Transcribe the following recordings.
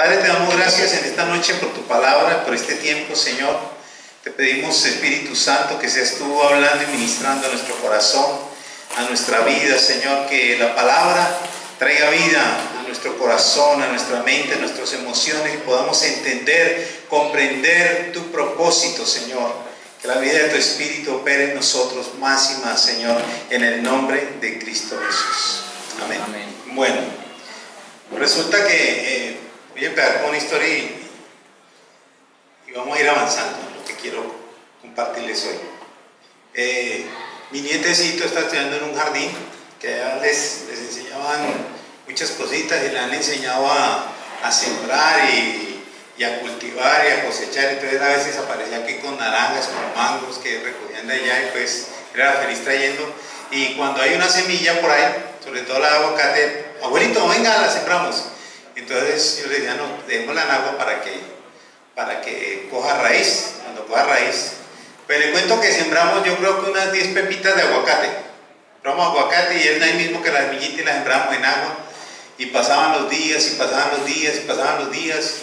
Padre, te damos gracias en esta noche por tu palabra, por este tiempo, Señor. Te pedimos, Espíritu Santo, que seas tú hablando y ministrando a nuestro corazón, a nuestra vida, Señor, que la palabra traiga vida a nuestro corazón, a nuestra mente, a nuestras emociones, y podamos entender, comprender tu propósito, Señor. Que la vida de tu Espíritu opere en nosotros más y más, Señor, en el nombre de Cristo Jesús. Amén. Amén. Bueno, resulta que voy a empezar con una historia y vamos a ir avanzando en lo que quiero compartirles hoy. Mi nietecito está estudiando en un jardín que les enseñaban muchas cositas y le han enseñado a sembrar y a cultivar y a cosechar. Entonces a veces aparecía aquí con naranjas, con mangos que recogían de allá, y pues era feliz trayendo. Y cuando hay una semilla por ahí, sobre todo la de aguacate, abuelito, venga, la sembramos. Entonces yo le decía, no, dejémosla en agua para que coja raíz. Cuando coja raíz, pues le cuento que sembramos, yo creo que unas 10 pepitas de aguacate. Sembramos aguacate y es ahí mismo que la semillita y la sembramos en agua. Y pasaban los días, y pasaban los días, y pasaban los días,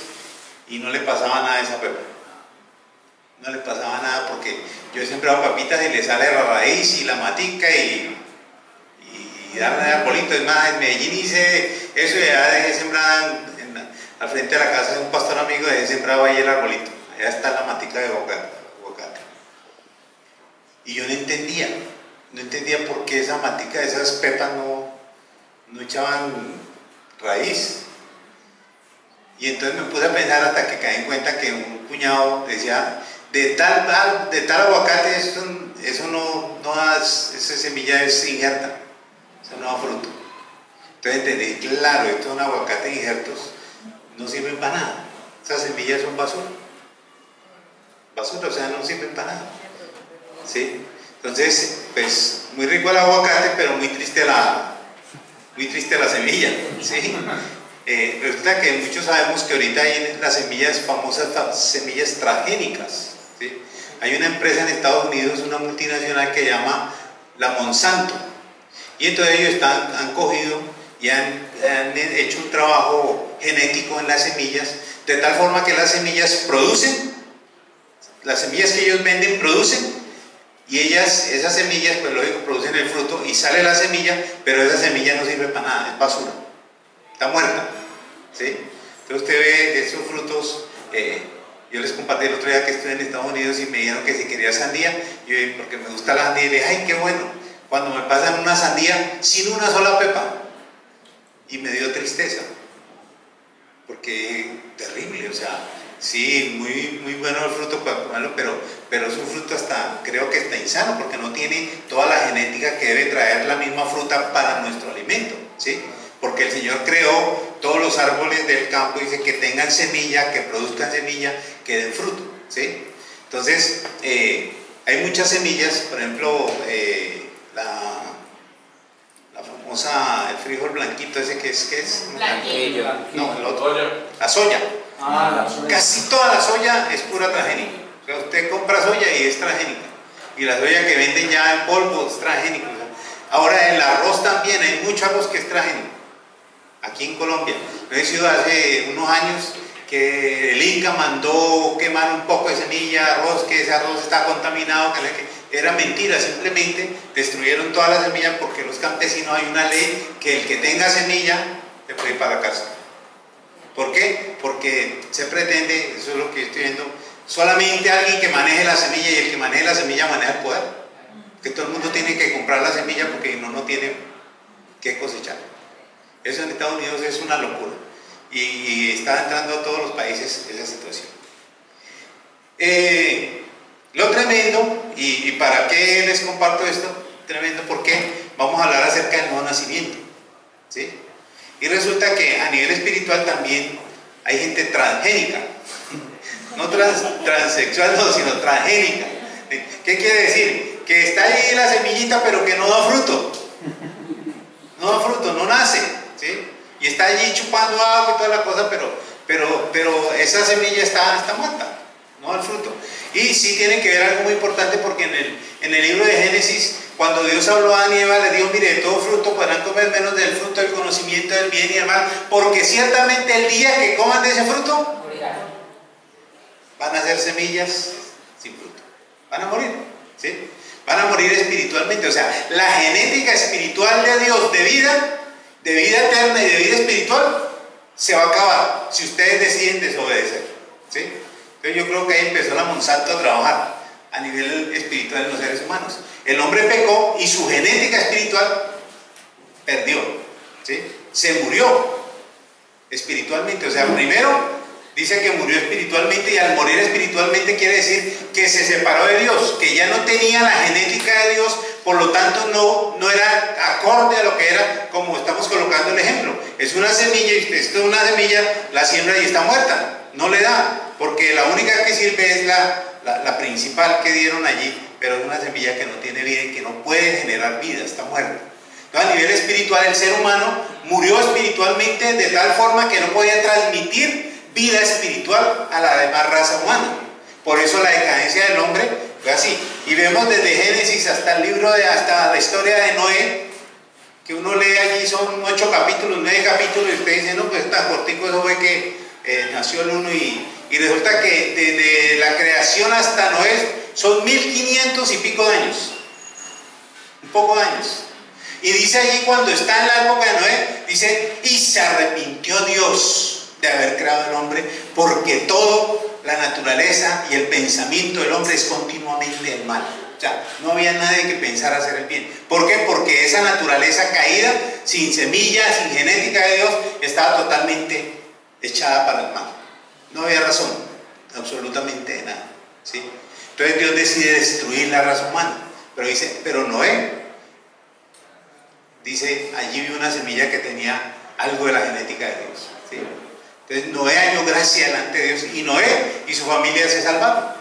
y no le pasaba nada a esa pepa. No le pasaba nada, porque yo he sembrado papitas y le sale la raíz y la matica y darle arbolito. Es más, en Medellín hice eso y ya dejé sembrada al frente de la casa de un pastor amigo, dejé sembrado ahí el arbolito. Allá está la matica de aguacate. Y yo no entendía por qué esa matica, esas pepas no echaban raíz. Y entonces me puse a pensar hasta que caí en cuenta que un cuñado decía, de tal aguacate, eso no da, esa semilla es injerta, eso no da fruto. Entonces entendí, claro, estos son aguacates injertos, no sirven para nada. Esas semillas son basura, o sea, no sirven para nada. ¿Sí? Entonces, pues, muy rico el aguacate, pero muy triste la semilla. ¿Sí? Resulta que muchos sabemos que ahorita hay las semillas famosas, semillas transgénicas. ¿Sí? Hay una empresa en Estados Unidos, una multinacional que se llama la Monsanto, y entonces ellos han cogido y han hecho un trabajo genético en las semillas, de tal forma que las semillas producen, las semillas que ellos venden producen, y esas semillas, pues lógico, producen el fruto y sale la semilla, pero esa semilla no sirve para nada, es basura, está muerta. ¿Sí? Entonces usted ve esos frutos. Yo les compartí el otro día que estuve en Estados Unidos y me dijeron que si quería sandía, yo, porque me gusta la sandía, y le dije, ay, qué bueno, cuando me pasan una sandía sin una sola pepa, y me dio tristeza, porque terrible, o sea, sí, muy bueno el fruto para comerlo, pero es un fruto creo que está insano, porque no tiene toda la genética que debe traer la misma fruta para nuestro alimento, ¿sí? Porque el Señor creó todos los árboles del campo, dice que tengan semilla, que produzcan semilla, que den fruto, ¿sí? Entonces, hay muchas semillas, por ejemplo, la famosa, el frijol blanquito ese que es Blanquillo. No, el otro, la soya. La soya. Casi toda la soya es pura transgénica. O sea, usted compra soya y es transgénica, y la soya que venden ya en polvo es transgénica. O sea, ahora el arroz también, hay mucho arroz que es transgénico. Aquí en Colombia, yo he sido hace unos años que el Inca mandó quemar un poco de semilla de arroz, que ese arroz está contaminado, que era mentira, simplemente destruyeron toda la semilla, porque los campesinos, hay una ley que el que tenga semilla se puede ir para la cárcel. ¿Por qué? Porque se pretende, eso es lo que estoy viendo, solamente alguien que maneje la semilla, y el que maneje la semilla maneja el poder, que todo el mundo tiene que comprar la semilla porque no tiene que cosechar. Eso en Estados Unidos es una locura, y está entrando a todos los países esa situación. Lo tremendo, y para qué les comparto esto, tremendo, porque vamos a hablar acerca del nuevo nacimiento, ¿sí? Y resulta que a nivel espiritual también hay gente transgénica, no transexual, no, sino transgénica. ¿Qué quiere decir? Que está ahí la semillita, pero que no da fruto, no nace, ¿sí? Y está allí chupando agua y toda la cosa, pero esa semilla está muerta, no da el fruto. Y sí tiene que ver algo muy importante, porque en el libro de Génesis Cuando Dios habló a Adán y Eva, les dijo, mire, de todo fruto podrán comer menos del fruto del conocimiento del bien y del mal, porque ciertamente el día que coman de ese fruto, van a ser semillas sin fruto. Van a morir, ¿sí? Van a morir espiritualmente. O sea, la genética espiritual de Dios, de vida eterna y de vida espiritual, se va a acabar si ustedes deciden desobedecer, ¿sí? Entonces yo creo que ahí empezó la Monsanto a trabajar a nivel espiritual en los seres humanos. El hombre pecó y su genética espiritual perdió, ¿sí? Se murió espiritualmente. O sea, primero dice que murió espiritualmente, y al morir espiritualmente quiere decir que se separó de Dios, que ya no tenía la genética de Dios, por lo tanto no era acorde a lo que era, como estamos colocando el ejemplo. Es una semilla, y esto es una semilla, la siembra y está muerta, no le da, porque la única que sirve es la principal que dieron allí, pero es una semilla que no tiene vida y que no puede generar vida, está muerta. Entonces, a nivel espiritual, el ser humano murió espiritualmente de tal forma que no podía transmitir vida espiritual a la demás raza humana. Por eso la decadencia del hombre fue así. Y vemos desde Génesis hasta el libro hasta la historia de Noé, que uno lee allí, son 8 capítulos, 9 capítulos, y usted dice, no, pues tan cortico, eso fue que nació el uno, y resulta que desde la creación hasta Noé son 1500 y pico de años, un poco de años. Y dice allí, cuando está en la época de Noé, dice, y se arrepintió Dios de haber creado al hombre, porque toda la naturaleza y el pensamiento del hombre es continuamente el mal. O sea, no había nadie que pensara hacer el bien. ¿Por qué? Porque esa naturaleza caída, sin semilla, sin genética de Dios, estaba totalmente echada para el mal. No había razón, absolutamente de nada, ¿sí? Entonces Dios decide destruir la raza humana. Pero dice, pero Noé, dice, allí vi una semilla que tenía algo de la genética de Dios, ¿sí? Entonces Noé halló gracia delante de Dios, y Noé y su familia se salvaron,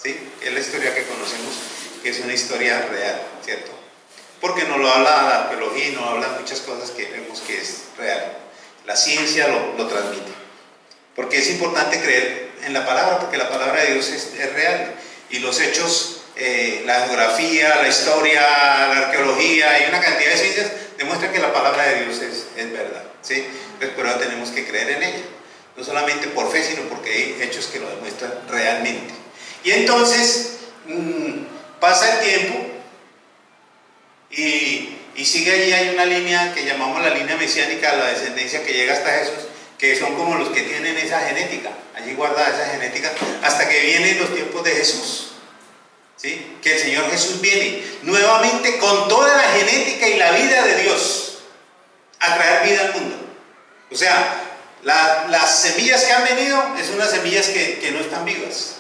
¿sí? Es la historia que conocemos, que es una historia real, ¿cierto? Porque nos lo habla la arqueología y nos habla muchas cosas que vemos que es real. La ciencia lo transmite. Porque es importante creer en la palabra, porque la palabra de Dios es real. Y los hechos, la geografía, la historia, la arqueología y una cantidad de ciencias demuestran que la palabra de Dios es verdad, ¿sí? Entonces, por eso tenemos que creer en ella. No solamente por fe, sino porque hay hechos que lo demuestran realmente. Y entonces, pasa el tiempo y sigue allí, hay una línea que llamamos la línea mesiánica, la descendencia que llega hasta Jesús, que son como los que tienen esa genética, allí guardada esa genética, hasta que vienen los tiempos de Jesús, ¿sí? Que el Señor Jesús viene nuevamente con toda la genética y la vida de Dios a traer vida al mundo. O sea, las semillas que han venido es unas semillas que no están vivas,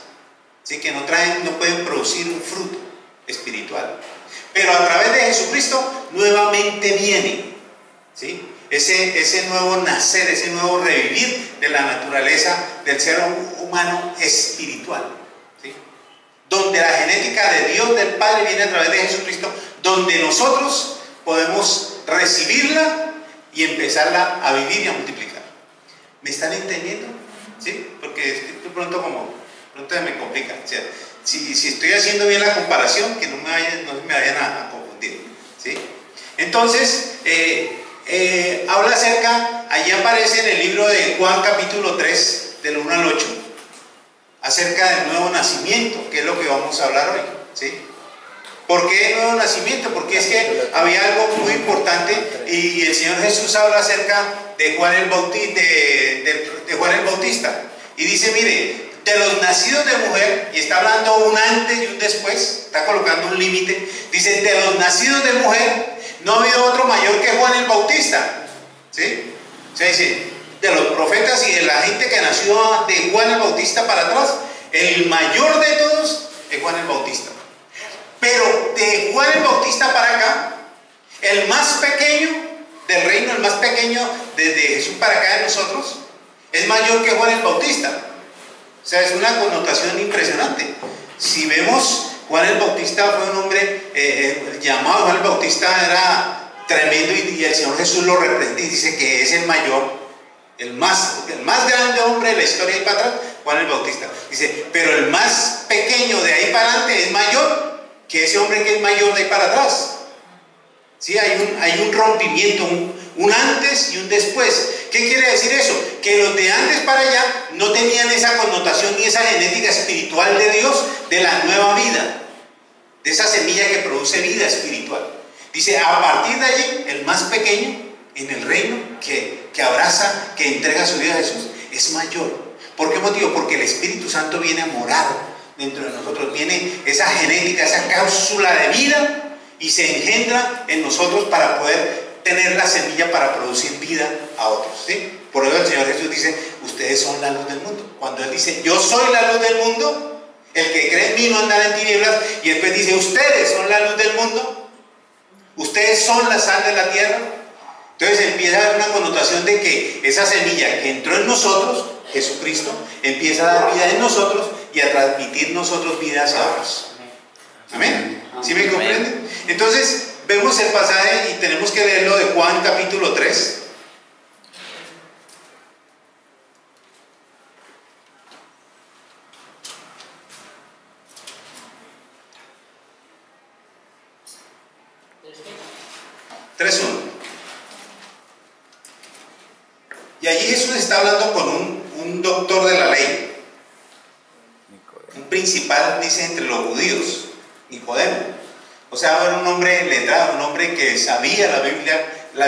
¿sí? Que no pueden producir un fruto espiritual, pero a través de Jesucristo nuevamente viene, ¿sí? Ese nuevo nacer, ese nuevo revivir de la naturaleza del ser humano espiritual, ¿sí? Donde la genética de Dios, del Padre, viene a través de Jesucristo, donde nosotros podemos recibirla y empezarla a vivir y a multiplicar. ¿Me están entendiendo? ¿Sí? Porque de pronto se me complica. O sea, si estoy haciendo bien la comparación, que no se me vayan a confundir, ¿sí? Entonces, habla acerca, allí aparece en el libro de Juan capítulo 3, del 1 al 8, acerca del nuevo nacimiento, que es lo que vamos a hablar hoy, ¿sí? ¿Por qué el nuevo nacimiento? Porque es que había algo muy importante, y el Señor Jesús habla acerca de Juan el Bautista, y dice, mire, de los nacidos de mujer, y está hablando un antes y un después, está colocando un límite, dice, de los nacidos de mujer, no ha habido otro mayor que Juan el Bautista, ¿sí? O sea, dice, de los profetas y de la gente que nació de Juan el Bautista para atrás, el mayor de todos es Juan el Bautista. Pero de Juan el Bautista para acá, el más pequeño del reino, el más pequeño desde Jesús para acá de nosotros, es mayor que Juan el Bautista. O sea, es una connotación impresionante. Si vemos, Juan el Bautista fue un hombre llamado Juan el Bautista, era tremendo, y el Señor Jesús lo reprende y dice que es el mayor, el más grande hombre de la historia y para atrás, Juan el Bautista. Dice, pero el más pequeño de ahí para adelante es mayor que ese hombre que es mayor de ahí para atrás. ¿Sí? Hay un rompimiento, un antes y un después. ¿Qué quiere decir eso? Que los de antes para allá no tenían esa connotación ni esa genética espiritual de Dios, de la nueva vida, de esa semilla que produce vida espiritual. Dice, a partir de allí, el más pequeño en el reino que abraza, que entrega su vida a Jesús, es mayor. ¿Por qué motivo? Porque el Espíritu Santo viene a morar dentro de nosotros, viene esa genética, esa cápsula de vida y se engendra en nosotros para poder tener la semilla para producir vida a otros, ¿sí? Por eso el Señor Jesús dice, ustedes son la luz del mundo. Cuando Él dice, yo soy la luz del mundo, el que cree en mí no andará en tinieblas, y después dice, ustedes son la luz del mundo, ustedes son la sal de la tierra. Entonces empieza a haber una connotación de que esa semilla que entró en nosotros, Jesucristo, empieza a dar vida en nosotros y a transmitir nosotros vida hacia otros. Amén. ¿Sí me comprenden? Entonces vemos el pasaje y tenemos que leerlo de Juan capítulo 3. Y allí Jesús está hablando con un doctor de la ley, un principal, dice, entre los judíos, Nicodemo. O sea, era un hombre letrado, un hombre que sabía la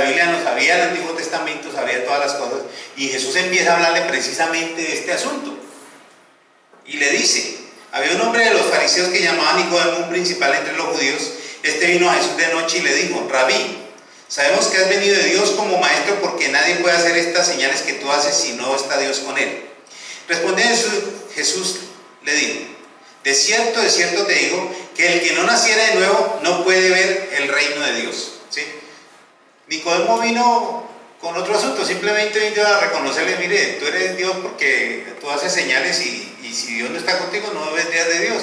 Biblia no sabía el Antiguo Testamento, sabía todas las cosas, y Jesús empieza a hablarle precisamente de este asunto. Y le dice, había un hombre de los fariseos que llamaba Nicodemo, un principal entre los judíos. Este vino a Jesús de noche y le dijo, Rabí, sabemos que has venido de Dios como maestro, porque nadie puede hacer estas señales que tú haces si no está Dios con él. Respondiendo Jesús le dijo, de cierto te digo, que el que no naciera de nuevo no puede ver el reino de Dios. ¿Sí? Nicodemo vino con otro asunto, simplemente vino a reconocerle, mire, tú eres Dios porque tú haces señales y si Dios no está contigo no vendrías de Dios.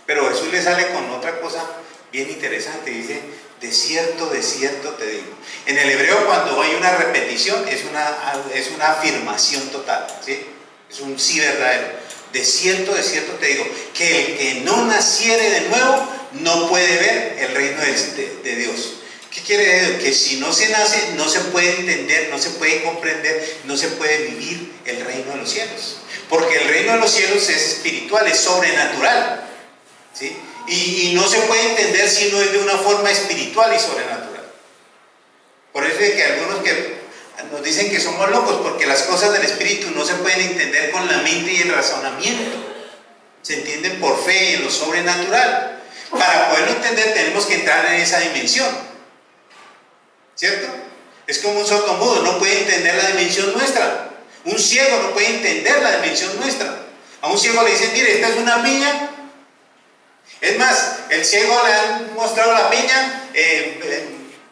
Pero Jesús le sale con otra cosa bien interesante, dice, de cierto te digo. En el hebreo, cuando hay una repetición, es una afirmación total, ¿sí? Es un sí verdadero. De cierto te digo, que el que no naciere de nuevo no puede ver el reino de Dios. ¿Qué quiere decir? Que si no se nace, no se puede entender, no se puede comprender, no se puede vivir el reino de los cielos. Porque el reino de los cielos es espiritual, es sobrenatural, ¿sí? Y no se puede entender si no es de una forma espiritual y sobrenatural. Por eso es que algunos que nos dicen que somos locos, porque las cosas del espíritu no se pueden entender con la mente y el razonamiento, se entienden por fe y en lo sobrenatural. Para poderlo entender tenemos que entrar en esa dimensión, ¿cierto? Es como un sordomudo, no puede entender la dimensión nuestra. Un ciego no puede entender la dimensión nuestra. A un ciego le dicen, mire, esta es una piña. Es más, el ciego le han mostrado la piña,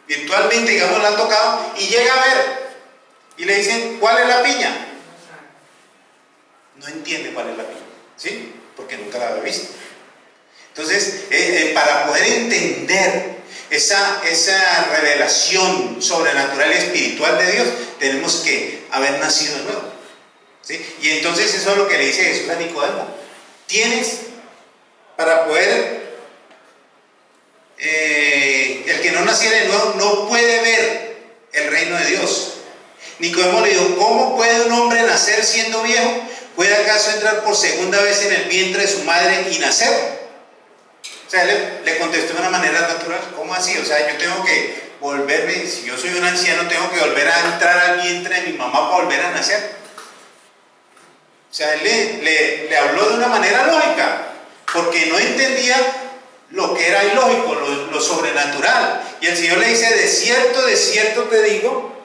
virtualmente, digamos, la han tocado y llega a ver. Y le dicen, ¿cuál es la piña? No entiende cuál es la piña, ¿sí? Porque nunca la había visto. Entonces, para poder entender esa revelación sobrenatural y espiritual de Dios, tenemos que haber nacido de nuevo, ¿sí? Y entonces eso es lo que le dice Jesús a Nicodemo. Tienes, para poder, el que no naciera de nuevo no puede ver el reino de Dios. Nicodemo le dijo, ¿cómo puede un hombre nacer siendo viejo? ¿Puede acaso entrar por segunda vez en el vientre de su madre y nacer? O sea, le contestó de una manera natural. ¿Cómo así? O sea, yo tengo que volverme, si yo soy un anciano, tengo que volver a entrar al vientre de mi mamá para volver a nacer. O sea, él le habló de una manera lógica, porque no entendía lo que era ilógico, lo sobrenatural. Y el Señor le dice, de cierto te digo,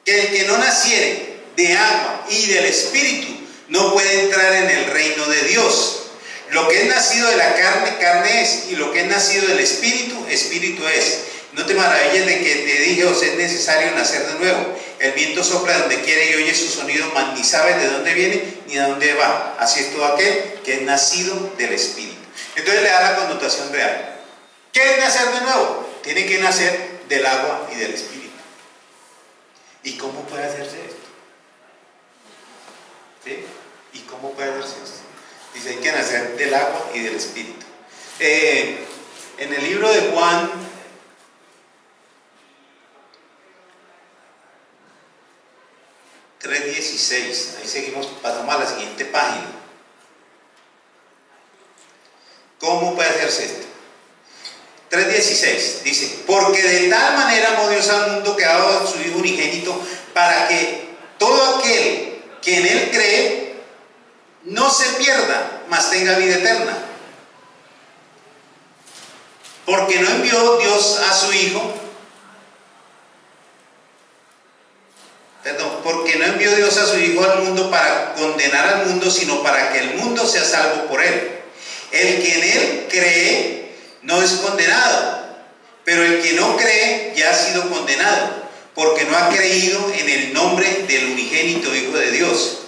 que el que no naciere de agua y del Espíritu no puede entrar en el reino de Dios. Lo que es nacido de la carne, carne es, y lo que es nacido del Espíritu, Espíritu es. No te maravilles de que te dije, os es necesario nacer de nuevo. El viento sopla donde quiere y oye su sonido, mas ni sabe de dónde viene ni a dónde va. Así es todo aquel que es nacido del Espíritu. Entonces le da la connotación real. ¿Qué es nacer de nuevo? Tiene que nacer del agua y del Espíritu. ¿Y cómo puede hacerse esto? ¿Sí? ¿Y cómo puede hacerse esto? Dice, hay que nacer del agua y del Espíritu. En el libro de Juan, (3:16), ahí seguimos, pasamos a la siguiente página. ¿Cómo puede hacerse esto? 3:16 dice: porque de tal manera amó Dios al mundo que ha dado a su Hijo unigénito, para que todo aquel que en Él cree no se pierda, mas tenga vida eterna. Porque no envió Dios a su Hijo, porque no envió Dios a su Hijo al mundo para condenar al mundo, sino para que el mundo sea salvo por Él. El que en Él cree no es condenado, pero el que no cree ya ha sido condenado, porque no ha creído en el nombre del unigénito Hijo de Dios.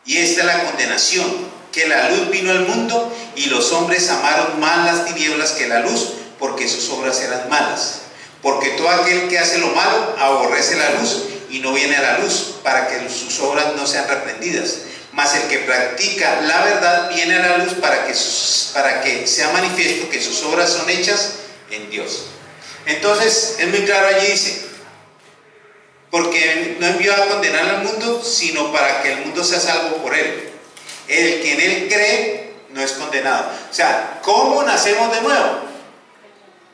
Y esta es la condenación, que la luz vino al mundo y los hombres amaron más las tinieblas que la luz, porque sus obras eran malas. Porque todo aquel que hace lo malo aborrece la luz y no viene a la luz, para que sus obras no sean reprendidas. Mas el que practica la verdad viene a la luz para que sea manifiesto que sus obras son hechas en Dios. Entonces, es muy claro allí, dice: porque no envió a condenar al mundo, sino para que el mundo sea salvo por Él. El que en Él cree no es condenado. O sea, ¿cómo nacemos de nuevo?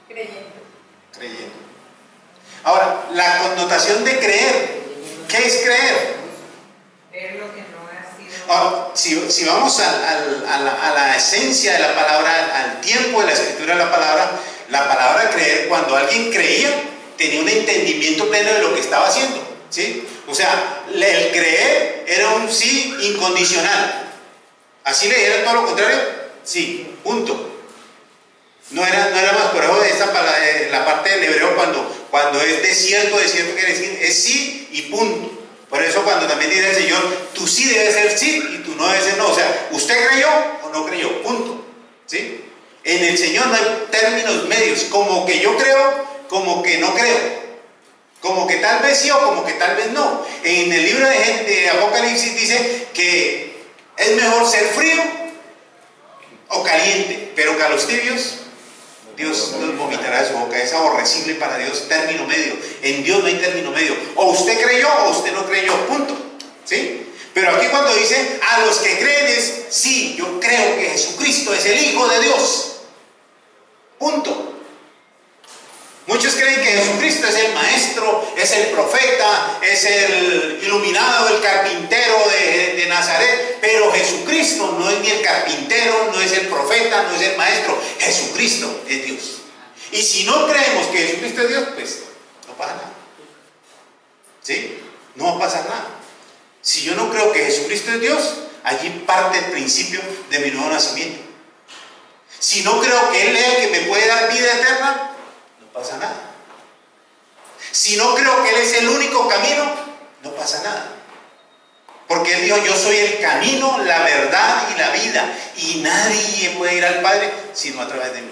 Creyendo. Ahora, la connotación de creer, ¿qué es creer? Ver lo que no ha sido. Ahora, si vamos a la esencia de la palabra, al tiempo de la escritura de la palabra creer, cuando alguien creía, tenía un entendimiento pleno de lo que estaba haciendo, ¿sí? O sea, el creer era un sí incondicional. Así le dijeron todo lo contrario, sí, punto. No era más, por eso esa palabra, la parte del hebreo cuando es desierto quiere decir es sí y punto. Por eso cuando también dice el Señor, tú sí debes ser sí y tú no debes ser no. O sea, ¿usted creyó o no creyó? Punto. ¿Sí? En el Señor no hay términos medios, como que yo creo, como que no creo, como que tal vez sí o como que tal vez no. En el libro de Apocalipsis dice que es mejor ser frío o caliente, pero que a los tibios Dios los vomitará de su boca. Es aborrecible para Dios término medio. En Dios no hay término medio. O usted creyó o usted no creyó, punto. ¿Sí? Pero aquí cuando dice a los que creen es sí, yo creo que Jesucristo es el Hijo de Dios. Punto. Muchos creen que Jesucristo es el maestro, es el profeta, es el iluminado, el carpintero de Nazaret, pero Jesucristo no es ni el carpintero, no es el profeta, no es el maestro. Jesucristo es Dios. Y si no creemos que Jesucristo es Dios, pues no pasa nada. ¿Sí? No va a pasar nada. Si yo no creo que Jesucristo es Dios, allí parte el principio de mi nuevo nacimiento. Si no creo que Él es el que me puede dar vida eterna, no pasa nada. Si no creo que Él es el único camino, no pasa nada. Porque Él dijo, yo soy el camino, la verdad y la vida, y nadie puede ir al Padre sino a través de mí.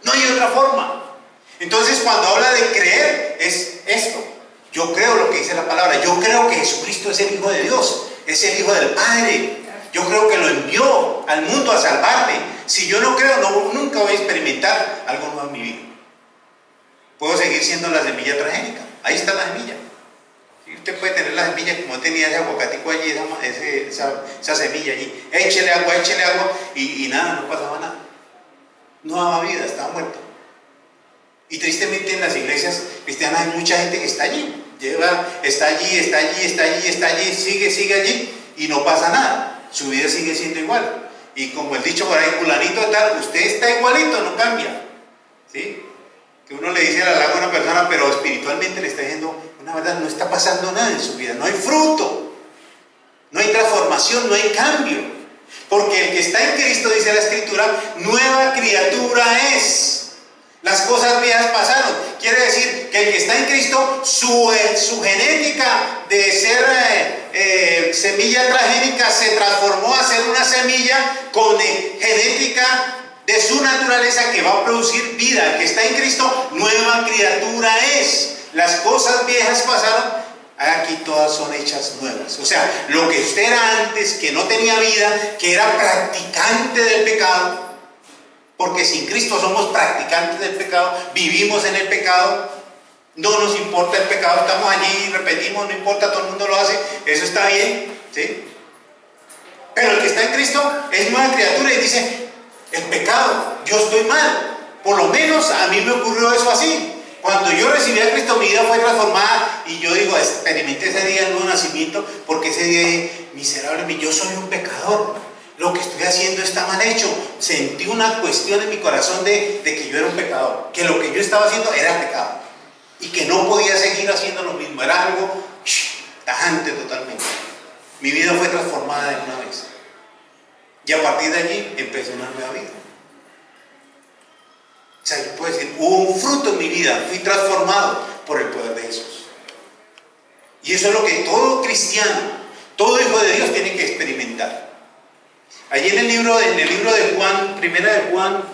No hay otra forma. Entonces cuando habla de creer, es esto. Yo creo lo que dice la palabra. Yo creo que Jesucristo es el Hijo de Dios, es el Hijo del Padre. Yo creo que lo envió al mundo a salvarme. Si yo no creo, nunca voy a experimentar algo nuevo en mi vida. Puedo seguir siendo la semilla transgénica. Ahí está la semilla. Y usted puede tener la semilla como tenía ese aguacatico allí, esa semilla allí. Échele agua y nada, no pasaba nada. No daba vida, estaba muerto. Y tristemente en las iglesias cristianas hay mucha gente que está allí. Está allí, sigue allí y no pasa nada. Su vida sigue siendo igual. Y como el dicho por ahí, fulanito tal, usted está igualito, no cambia. ¿Sí? Que uno le dice al halago a una persona, pero espiritualmente le está diciendo, una verdad, no está pasando nada en su vida, no hay fruto, no hay transformación, no hay cambio. Porque el que está en Cristo, dice la Escritura, nueva criatura es. Las cosas viejas pasaron. Quiere decir que el que está en Cristo, su genética de ser semilla transgénica se transformó a ser una semilla con genética de su naturaleza que va a producir vida. El que está en Cristo, nueva criatura es. Las cosas viejas pasaron, aquí todas son hechas nuevas. O sea, lo que usted era antes, que no tenía vida, que era practicante del pecado, Porque sin Cristo somos practicantes del pecado, vivimos en el pecado, no nos importa el pecado, estamos allí, repetimos, no importa, todo el mundo lo hace, eso está bien, ¿sí? Pero el que está en Cristo es nueva criatura y dice, el pecado, yo estoy mal. Por lo menos a mí me ocurrió eso así. Cuando yo recibí a Cristo, mi vida fue transformada y yo digo, experimenté ese día del nuevo nacimiento, porque ese día dije, miserable, yo soy un pecador. Lo que estoy haciendo está mal hecho. Sentí una cuestión en mi corazón de que yo era un pecador, que lo que yo estaba haciendo era pecado y que no podía seguir haciendo lo mismo. Era algo tajante totalmente. Mi vida fue transformada de una vez. Y a partir de allí empezó una nueva vida. O sea, yo puedo decir, hubo un fruto en mi vida, fui transformado por el poder de Jesús. Y eso es lo que todo cristiano, todo hijo de Dios tiene que experimentar. Allí en el libro de Juan, primera de Juan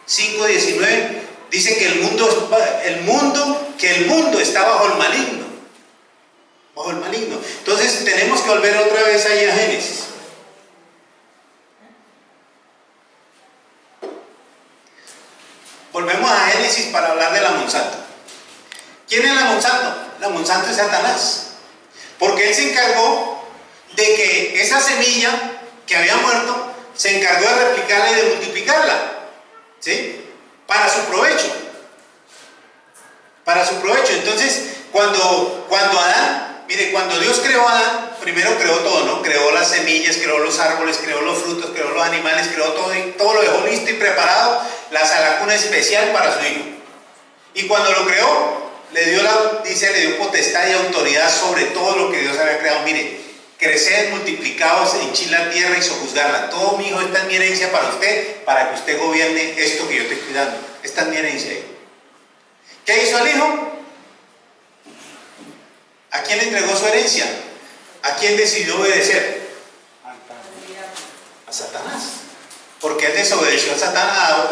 5:19, dice que el mundo está bajo el maligno. Bajo el maligno. Entonces tenemos que volver otra vez allí a Génesis. Volvemos a Génesis para hablar de la Monsanto. ¿Quién es la Monsanto? La Monsanto es Satanás. Porque él se encargó de que esa semilla que había muerto, se encargó de replicarla y de multiplicarla, ¿sí? Para su provecho. Para su provecho. Entonces, cuando Adán, mire, cuando Dios creó a Adán, primero creó todo, ¿no? Creó las semillas, creó los árboles, creó los frutos, creó los animales, creó todo, y todo lo dejó listo y preparado, la salacuna especial para su hijo. Y cuando lo creó, le dio potestad y autoridad sobre todo lo que Dios había creado. Mire, creced, multiplicaos, henchid la tierra y sojuzgarla. Todo, mi hijo, esta es mi herencia para usted, para que usted gobierne esto que yo estoy cuidando. Esta es mi herencia. ¿Qué hizo el hijo? ¿A quién le entregó su herencia? ¿A quién decidió obedecer? A Satanás. Porque él desobedeció a Satanás,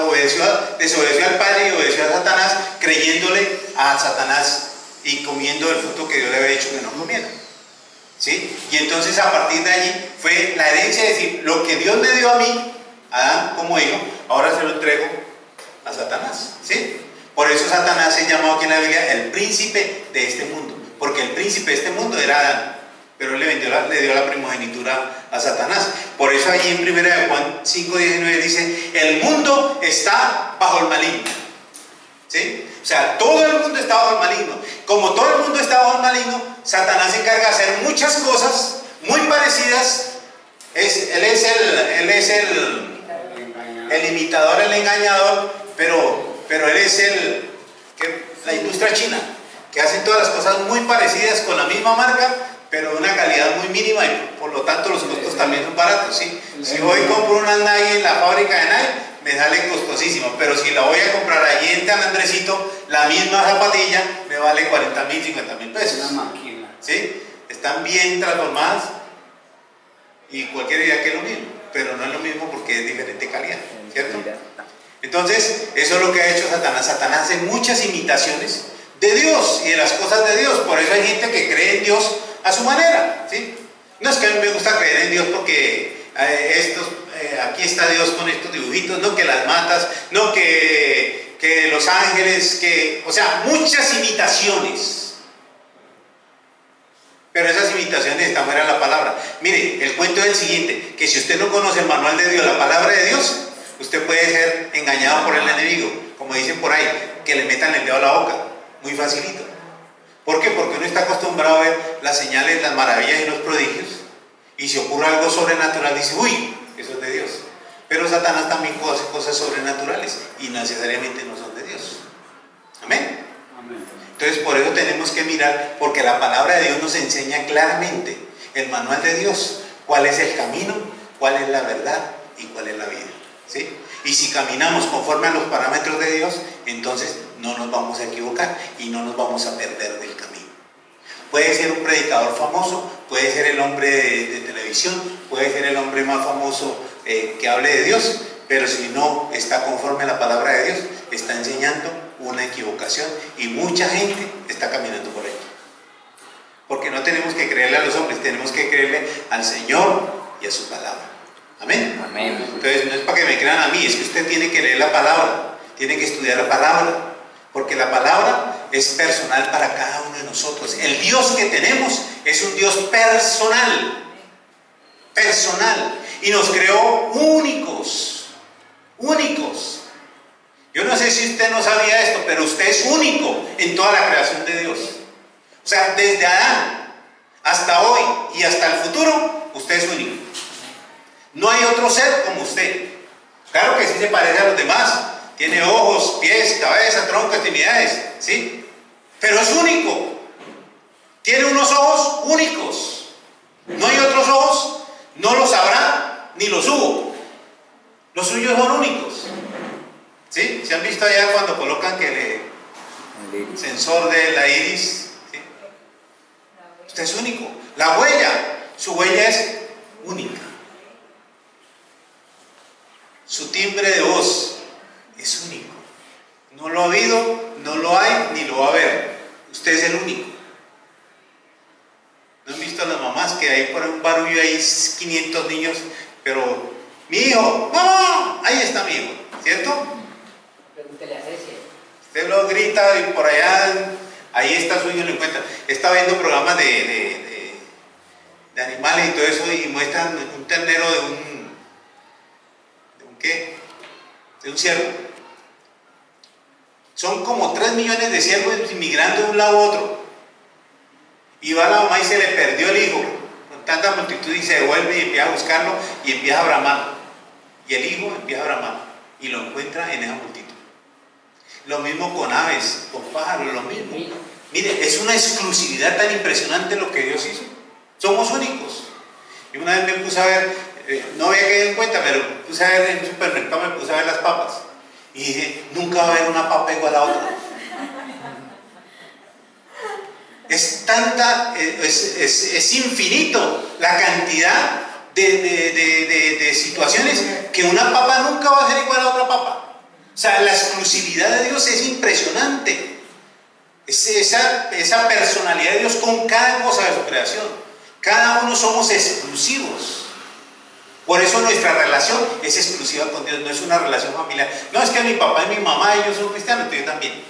desobedeció al Padre y obedeció a Satanás, creyéndole a Satanás y comiendo el fruto que Dios le había dicho que no comiera. ¿Sí? Y entonces a partir de allí fue la herencia, de decir, lo que Dios me dio a mí, a Adán como hijo, ahora se lo entrego a Satanás. ¿Sí? Por eso Satanás es llamado aquí en la Biblia el príncipe de este mundo, porque el príncipe de este mundo era Adán, pero él le dio la primogenitura a Satanás. Por eso allí en 1 Juan 5:19 dice, el mundo está bajo el maligno. ¿Sí? O sea, todo el mundo está bajo el maligno. Como todo el mundo está bajo el maligno, Satanás se encarga de hacer muchas cosas muy parecidas. Él es el imitador, el engañador, pero él es la industria china, que hacen todas las cosas muy parecidas con la misma marca, pero de una calidad muy mínima y por lo tanto los costos también son baratos, ¿sí? Si hoy compro una Nike en la fábrica de Nike, me sale costosísimo, pero si la voy a comprar allí en San Andresito, la misma zapatilla me vale 40,000, 50,000 pesos. Una máquina. ¿Sí? Están bien transformadas y cualquiera dirá que es lo mismo, pero no es lo mismo porque es diferente calidad, ¿cierto? Entonces, eso es lo que ha hecho Satanás. Satanás hace muchas imitaciones de Dios y de las cosas de Dios. Por eso hay gente que cree en Dios a su manera, ¿sí? No es que a mí me gusta creer en Dios porque aquí está Dios con estos dibujitos, no que las matas, no que los ángeles, o sea, muchas imitaciones. Pero esas imitaciones están fuera de la palabra. Mire, el cuento es el siguiente, que si usted no conoce el manual de Dios, la palabra de Dios, usted puede ser engañado por el enemigo, como dicen por ahí, que le metan el dedo a la boca, muy facilito. ¿Por qué? Porque uno está acostumbrado a ver las señales, las maravillas y los prodigios, y si ocurre algo sobrenatural dice, uy, eso es de Dios. Pero Satanás también hace cosas sobrenaturales y necesariamente no son de Dios. Amén. Amén. Entonces por eso tenemos que mirar, porque la palabra de Dios nos enseña claramente, el manual de Dios, cuál es el camino, cuál es la verdad y cuál es la vida. ¿Sí? Y si caminamos conforme a los parámetros de Dios, entonces no nos vamos a equivocar y no nos vamos a perder del camino. Puede ser un predicador famoso, puede ser el hombre de televisión, puede ser el hombre más famoso que hable de Dios, pero si no está conforme a la palabra de Dios, está enseñando una equivocación y mucha gente está caminando por ella. Porque no tenemos que creerle a los hombres, tenemos que creerle al Señor y a su palabra. Amén. Amén. Entonces no es para que me crean a mí, es que usted tiene que leer la palabra, tiene que estudiar la palabra, porque la palabra es personal para cada uno de nosotros. El Dios que tenemos es un Dios personal, personal, y nos creó únicos, únicos. Yo no sé si usted no sabía esto, pero usted es único en toda la creación de Dios. O sea, desde Adán hasta hoy y hasta el futuro, usted es único. No hay otro ser como usted. Claro que sí se parece a los demás. Tiene ojos, pies, cabeza, tronco, extremidades, ¿sí? Pero es único. Tiene unos ojos únicos. No hay otros ojos, no los habrá, ni los hubo. Los suyos son únicos. ¿Sí? ¿Se han visto allá cuando colocan que el sensor de la iris? ¿Sí? Usted es único. La huella, su huella es única. Su timbre de voz es único. No lo ha habido, no lo hay, ni lo va a haber. Usted es el único. ¿No han visto a las mamás que hay por un barullo, hay 500 niños, pero mi hijo, ¡mamá! Ahí está mi hijo, ¿cierto? Pregúntele a Ceci. Usted lo grita y por allá, ahí está su hijo, lo encuentra. Está viendo programas de animales y todo eso y muestran un ternero de un ¿qué? De un ciervo. Son como 3 millones de ciervos migrando de un lado a otro. Y va la mamá y se le perdió el hijo con tanta multitud y se devuelve y empieza a buscarlo y empieza a bramar. Y el hijo empieza a bramar y lo encuentra en esa multitud. Lo mismo con aves, con pájaros, lo mismo. Mire, es una exclusividad tan impresionante lo que Dios hizo. Somos únicos. Y una vez me puse a ver, no había quedado en cuenta, pero puse a ver en un supermercado, me puse a ver las papas. Y dije, nunca va a haber una papa igual a otra. Es tanta, es infinito la cantidad de situaciones que una papa nunca va a ser igual a otra papa. O sea, la exclusividad de Dios es impresionante. Esa personalidad de Dios con cada cosa de su creación. Cada uno somos exclusivos. Por eso nuestra relación es exclusiva con Dios, no es una relación familiar. No es que mi papá y mi mamá, ellos son cristianos, yo también.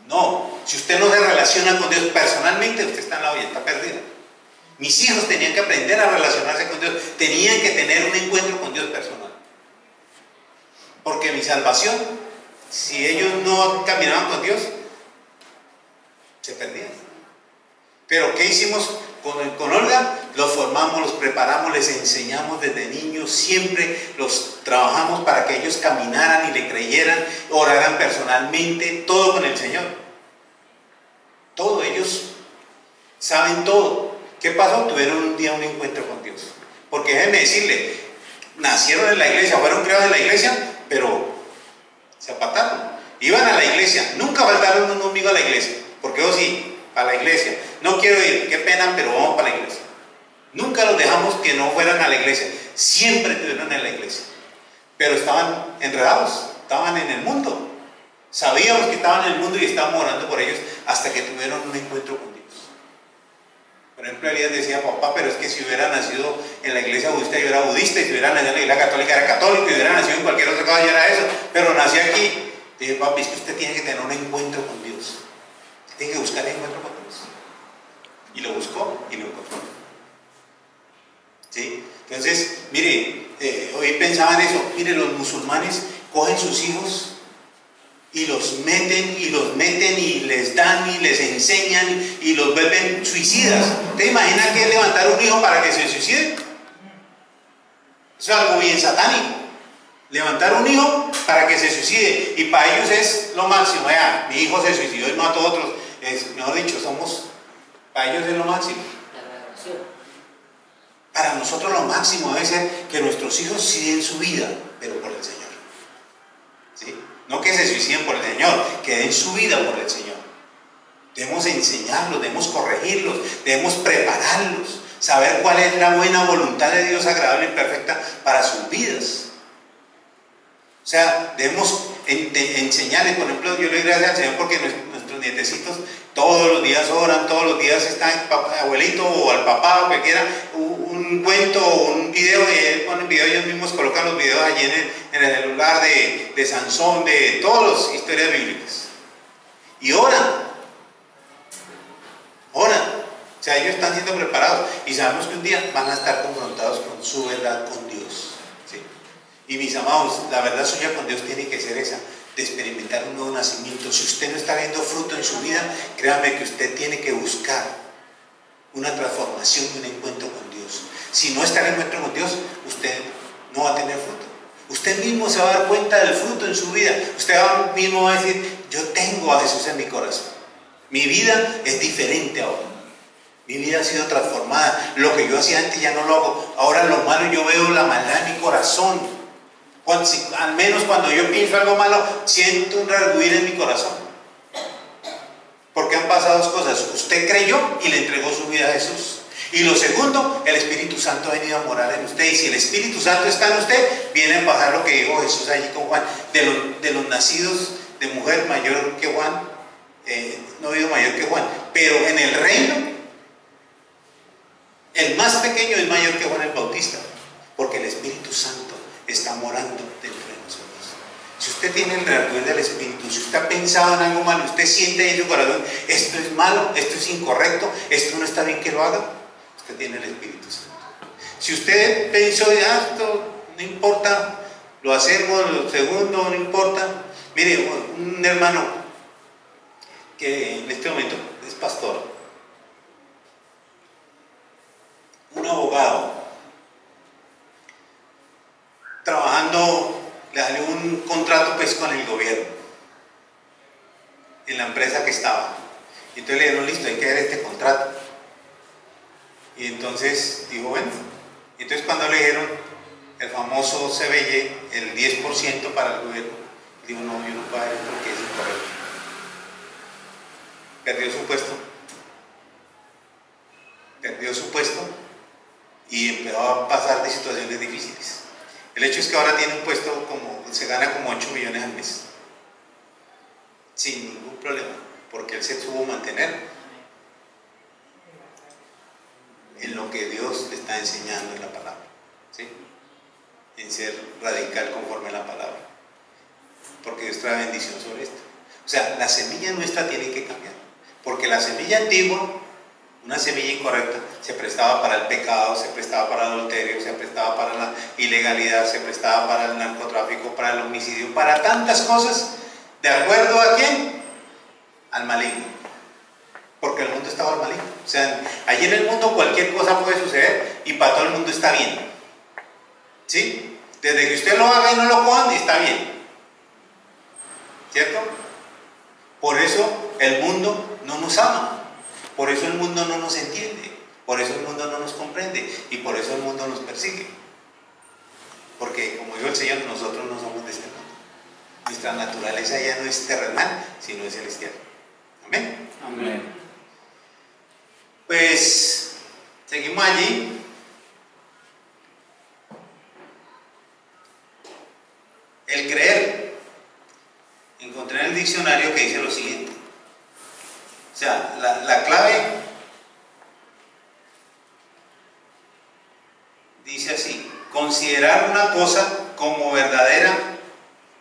No, si usted no se relaciona con Dios personalmente, usted está en la olla, está perdida. Mis hijos tenían que aprender a relacionarse con Dios, tenían que tener un encuentro con Dios personal. Porque mi salvación, si ellos no caminaban con Dios, se perdían. Pero ¿qué hicimos con Olga? Los formamos, los preparamos, les enseñamos desde niños, siempre los trabajamos para que ellos caminaran y le creyeran, oraran personalmente, todo con el Señor. Todo, ellos saben todo. ¿Qué pasó? Tuvieron un día un encuentro con Dios. Porque déjenme decirle, nacieron en la iglesia, fueron creados en la iglesia, pero se apartaron. Iban a la iglesia, nunca faltaron un domingo a la iglesia, porque yo sí, a la iglesia. No quiero ir, qué pena, pero vamos para la iglesia. Nunca los dejamos que no fueran a la iglesia. Siempre estuvieron en la iglesia. Pero estaban enredados, estaban en el mundo. Sabíamos que estaban en el mundo y estábamos orando por ellos hasta que tuvieron un encuentro con Dios. Por ejemplo, Elías decía, papá, pero es que si hubiera nacido en la iglesia budista, yo era budista, y si hubiera nacido en la iglesia católica, era católico, y hubiera nacido en cualquier otra cosa, yo era eso. Pero nací aquí. Dije, papi, es que usted tiene que tener un encuentro con Dios. Tiene que buscar el encuentro con Dios. Y lo buscó y lo encontró. ¿Sí? Entonces, mire, hoy pensaba en eso. Mire, los musulmanes cogen sus hijos y los meten y les dan y les enseñan y los vuelven suicidas. ¿Usted imagina que es levantar un hijo para que se suicide? Eso es algo bien satánico. Levantar un hijo para que se suicide, y para ellos es lo máximo. Ya, mi hijo se suicidó y mató a otros. Mejor dicho, para ellos es lo máximo. Para nosotros lo máximo debe ser que nuestros hijos sí den su vida, pero por el Señor. ¿Sí? No que se suiciden por el Señor, que den su vida por el Señor. Debemos enseñarlos, debemos corregirlos, debemos prepararlos, saber cuál es la buena voluntad de Dios agradable y perfecta para sus vidas. O sea, debemos enseñarles. Por ejemplo, yo le doy gracias al Señor porque nuestros nuestros nietecitos todos los días oran, todos los días están abuelito o al papá o que quiera un cuento o un video, y ellos ponen video, ellos mismos colocan los videos allí en el celular de Sansón, de todas las historias bíblicas. Y oran. O sea, ellos están siendo preparados y sabemos que un día van a estar confrontados con su verdad con Dios. ¿Sí? Y mis amados, la verdad suya con Dios tiene que ser esa, de experimentar un nuevo nacimiento. Si usted no está viendo fruto en su vida, créame que usted tiene que buscar una transformación y un encuentro con Dios. Si no está en encuentro con Dios, usted no va a tener fruto. Usted mismo se va a dar cuenta del fruto en su vida. Usted mismo va a decir, yo tengo a Jesús en mi corazón. Mi vida es diferente ahora. Mi vida ha sido transformada. Lo que yo hacía antes ya no lo hago. Ahora lo malo, yo veo la maldad en mi corazón. Al menos cuando yo pienso algo malo, siento un redarguir en mi corazón. Porque han pasado dos cosas. Usted creyó y le entregó su vida a Jesús. Y lo segundo, el Espíritu Santo ha venido a morar en usted. Y si el Espíritu Santo está en usted, viene a bajar lo que dijo Jesús allí con Juan. De los nacidos de mujer mayor que Juan, no ha habido mayor que Juan. Pero en el reino, el más pequeño es mayor que Juan el Bautista. Porque el Espíritu Santo está morando dentro de nosotros. Si usted tiene el redarguir del Espíritu, si usted ha pensado en algo malo, usted siente en su corazón, esto es malo, esto es incorrecto, esto no está bien que lo haga, usted tiene el Espíritu Santo. Si usted pensó, esto no importa, lo hacemos, lo segundo no importa. Mire, un hermano que en este momento es pastor, un abogado, trabajando, le salió un contrato pues con el gobierno, en la empresa que estaba. Y entonces le dijeron, listo, hay que ver este contrato. Y entonces dijo, bueno. Y entonces cuando le dijeron el famoso CBY, el 10% para el gobierno, dijo, no, yo no puedo ver porque es incorrecto. Perdió su puesto y empezó a pasar de situaciones difíciles. El hecho es que ahora tiene un puesto se gana como 8 millones al mes, sin ningún problema, porque él se supo mantener en lo que Dios le está enseñando en la palabra, ¿sí? En ser radical conforme a la palabra, porque Dios trae bendición sobre esto. O sea, la semilla nuestra tiene que cambiar, porque la semilla antigua, una semilla incorrecta, se prestaba para el pecado, se prestaba para el adulterio, se prestaba para la ilegalidad, se prestaba para el narcotráfico, para el homicidio, para tantas cosas. ¿De acuerdo a quién? Al maligno. Porque el mundo estaba al maligno. O sea, allí en el mundo cualquier cosa puede suceder y para todo el mundo está bien. ¿Sí? Desde que usted lo haga y no lo cojan, está bien. ¿Cierto? Por eso el mundo no nos ama. Por eso el mundo no nos entiende, por eso el mundo no nos comprende y por eso el mundo nos persigue. Porque, como dijo el Señor, nosotros no somos de este mundo. Nuestra naturaleza ya no es terrenal, sino es celestial. Amén. Amén. Pues, seguimos allí. El creer. Encontré en el diccionario que dice lo siguiente. O sea, la clave dice así: considerar una cosa como verdadera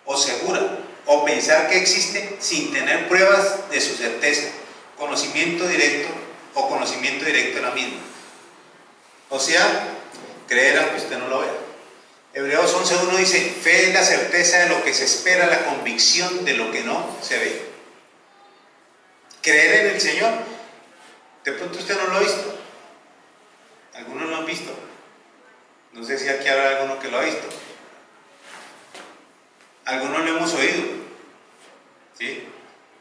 o segura, o pensar que existe sin tener pruebas de su certeza, conocimiento directo o conocimiento directo de la misma. O sea, creer aunque usted no lo vea. Hebreos 11:1 dice, fe es la certeza de lo que se espera, la convicción de lo que no se ve. Creer en el Señor, de pronto usted no lo ha visto, algunos lo han visto, no sé si aquí habrá alguno que lo ha visto, algunos lo hemos oído, ¿sí?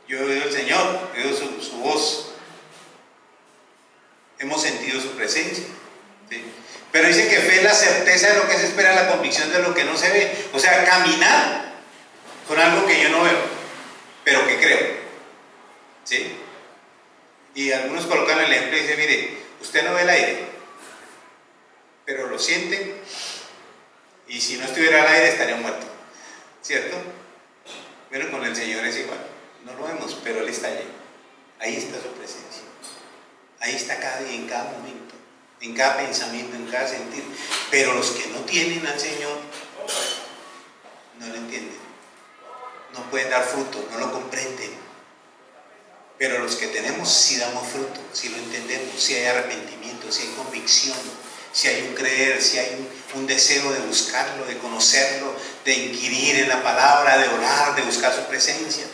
Yo he oído al Señor, he oído su voz, hemos sentido su presencia, ¿sí? Pero dice que fe es la certeza de lo que se espera, la convicción de lo que no se ve, o sea, caminar con algo que yo no veo, pero que creo, ¿sí? Y algunos colocan el ejemplo y dicen, mire, usted no ve el aire, pero lo siente, y si no estuviera al aire estaría muerto, ¿cierto? Pero con el Señor es igual, no lo vemos, pero Él está allí. Ahí está su presencia. Ahí está cada día, en cada momento, en cada pensamiento, en cada sentir. Pero los que no tienen al Señor no lo entienden, no pueden dar fruto, no lo comprenden. Pero los que tenemos sí damos fruto, sí lo entendemos, sí hay arrepentimiento, sí hay convicción, sí hay un creer, sí hay un deseo de buscarlo, de conocerlo, de inquirir en la palabra, de orar, de buscar su presencia,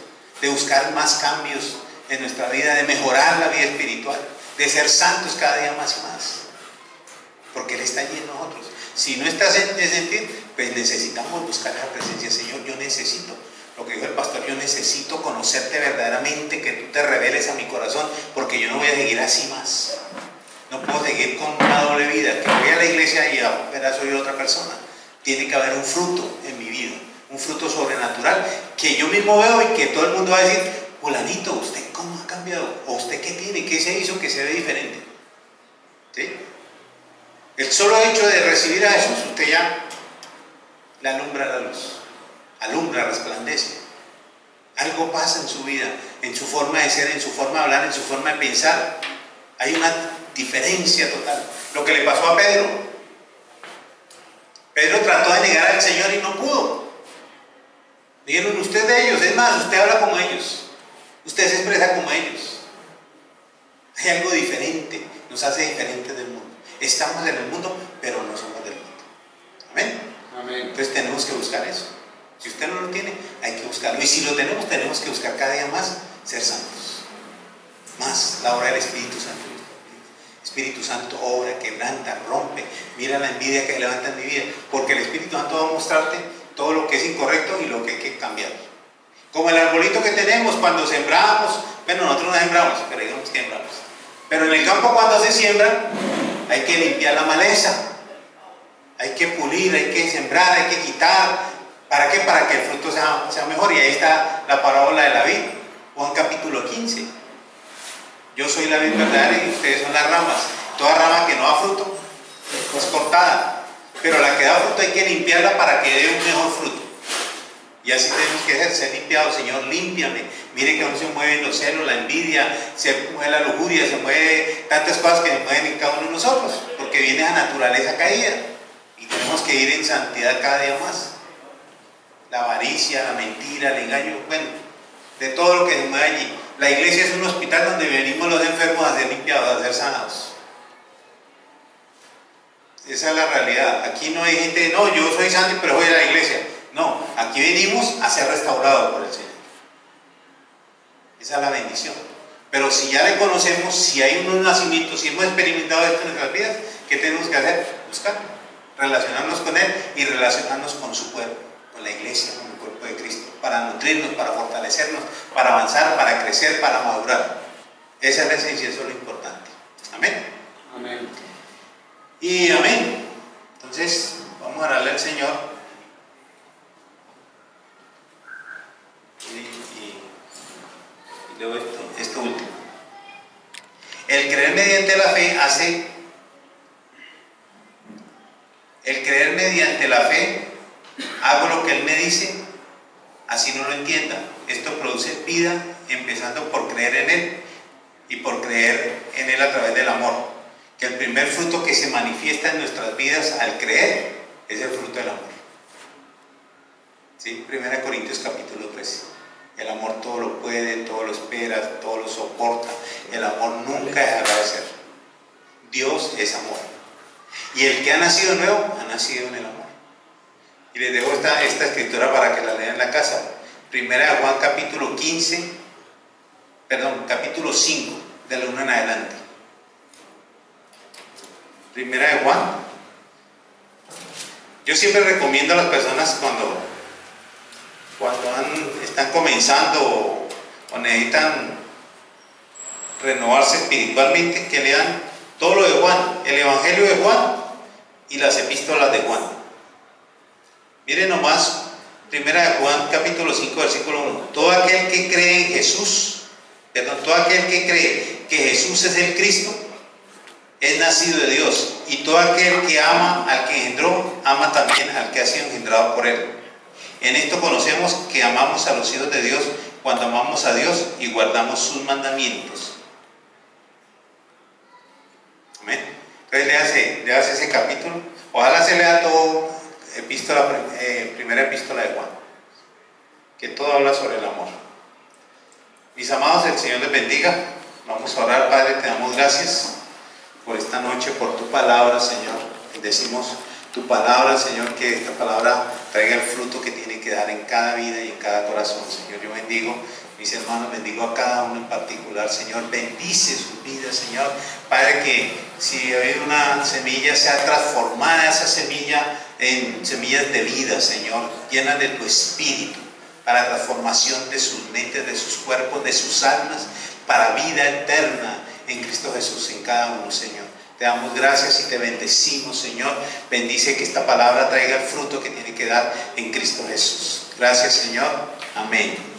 de buscar más cambios en nuestra vida, de mejorar la vida espiritual, de ser santos cada día más y más, porque Él está allí en nosotros. Si no estás en ese sentir, pues necesitamos buscar la presencia. Señor, yo necesito, lo que dijo el pastor, yo necesito conocerte verdaderamente, que tú te reveles a mi corazón, porque yo no voy a seguir así más. No puedo seguir con una doble vida, que voy a la iglesia y afuera soy otra persona. Tiene que haber un fruto en mi vida, un fruto sobrenatural, que yo mismo veo y que todo el mundo va a decir: fulanito, ¿usted cómo ha cambiado? ¿O usted qué tiene? ¿Qué se hizo que se ve diferente? ¿Sí? El solo hecho de recibir a Jesús, usted ya le alumbra la luz, alumbra, resplandece. Algo pasa en su vida, en su forma de ser, en su forma de hablar, en su forma de pensar. Hay una diferencia total. Lo que le pasó a Pedro. Pedro trató de negar al Señor y no pudo. Dijeron: usted de ellos, es más, usted habla como ellos, usted se expresa como ellos. Hay algo diferente, nos hace diferentes del mundo. Estamos en el mundo, pero no somos del mundo. Amén. Amén. Entonces tenemos que buscar eso. Si usted no lo tiene, hay que buscarlo. Y si lo tenemos, tenemos que buscar cada día más ser santos. Más la obra del Espíritu Santo. Espíritu Santo obra, quebranta, rompe. Mira la envidia que levanta en mi vida, porque el Espíritu Santo va a mostrarte todo lo que es incorrecto y lo que hay que cambiar. Como el arbolito que tenemos cuando sembramos. Bueno, nosotros no sembramos, pero digamos que sembramos. Pero en el campo, cuando se siembra, hay que limpiar la maleza, hay que pulir, hay que sembrar, hay que quitar. ¿Para qué? Para que el fruto sea mejor. Y ahí está la parábola de la vid, Juan capítulo 15. Yo soy la vid verdadera y ustedes son las ramas. Toda rama que no da fruto es cortada, pero la que da fruto hay que limpiarla para que dé un mejor fruto. Y así tenemos que ser limpiados. Señor, límpiame. Mire que aún se mueven los celos, la envidia, se mueve la lujuria, se mueve tantas cosas que se mueven en cada uno de nosotros, porque viene a naturaleza caída y tenemos que ir en santidad cada día más. La avaricia, la mentira, el engaño, bueno, de todo lo que se mueve allí. La iglesia es un hospital donde venimos los enfermos a ser limpiados, a ser sanados. Esa es la realidad. Aquí no hay gente, no, yo soy santo pero voy a la iglesia. No, aquí venimos a ser restaurados por el Señor. Esa es la bendición. Pero si ya le conocemos, si hay un nacimiento, si hemos experimentado esto en nuestras vidas, ¿qué tenemos que hacer? Buscar, relacionarnos con Él y relacionarnos con su cuerpo, con la iglesia, con el cuerpo de Cristo, para nutrirnos, para fortalecernos, para avanzar, para crecer, para madurar. Esa es la esencia, eso es lo importante. Amén. Amén. Y amén. Entonces, vamos a orarle al Señor. Y luego esto último. El creer mediante la fe hace. El creer mediante la fe, hago lo que Él me dice, así no lo entienda. Esto produce vida, empezando por creer en Él y por creer en Él a través del amor. Que el primer fruto que se manifiesta en nuestras vidas al creer es el fruto del amor. ¿Sí? 1 Corintios capítulo 13. El amor todo lo puede, todo lo espera, todo lo soporta. El amor nunca dejará de ser. Dios es amor. Y el que ha nacido nuevo, ha nacido en el amor. Y les dejo esta escritura para que la lean en la casa. 1 Juan capítulo 5, de la 1 en adelante. 1 Juan. Yo siempre recomiendo a las personas cuando están comenzando o necesitan renovarse espiritualmente, que lean todo lo de Juan, el Evangelio de Juan y las epístolas de Juan. Miren nomás, 1 Juan capítulo 5, versículo 1. Todo aquel que cree en Jesús, todo aquel que cree que Jesús es el Cristo, es nacido de Dios. Y todo aquel que ama al que engendró, ama también al que ha sido engendrado por Él. En esto conocemos que amamos a los hijos de Dios cuando amamos a Dios y guardamos sus mandamientos. Amén. Entonces léase ese capítulo. Ojalá se lea todo, primera epístola de Juan, que todo habla sobre el amor. Mis amados, el Señor les bendiga. Vamos a orar. Padre, te damos gracias por esta noche, por tu palabra, Señor. Decimos tu palabra, Señor, que esta palabra traiga el fruto que tiene que dar en cada vida y en cada corazón, Señor. Yo bendigo mis hermanos, bendigo a cada uno en particular, Señor. Bendice sus vidas, Señor. Padre, que si hay una semilla, sea transformada esa semilla en semillas de vida, Señor, llenas de tu espíritu, para transformación de sus mentes, de sus cuerpos, de sus almas, para vida eterna en Cristo Jesús, en cada uno, Señor. Te damos gracias y te bendecimos, Señor. Bendice que esta palabra traiga el fruto que tiene que dar en Cristo Jesús. Gracias, Señor. Amén.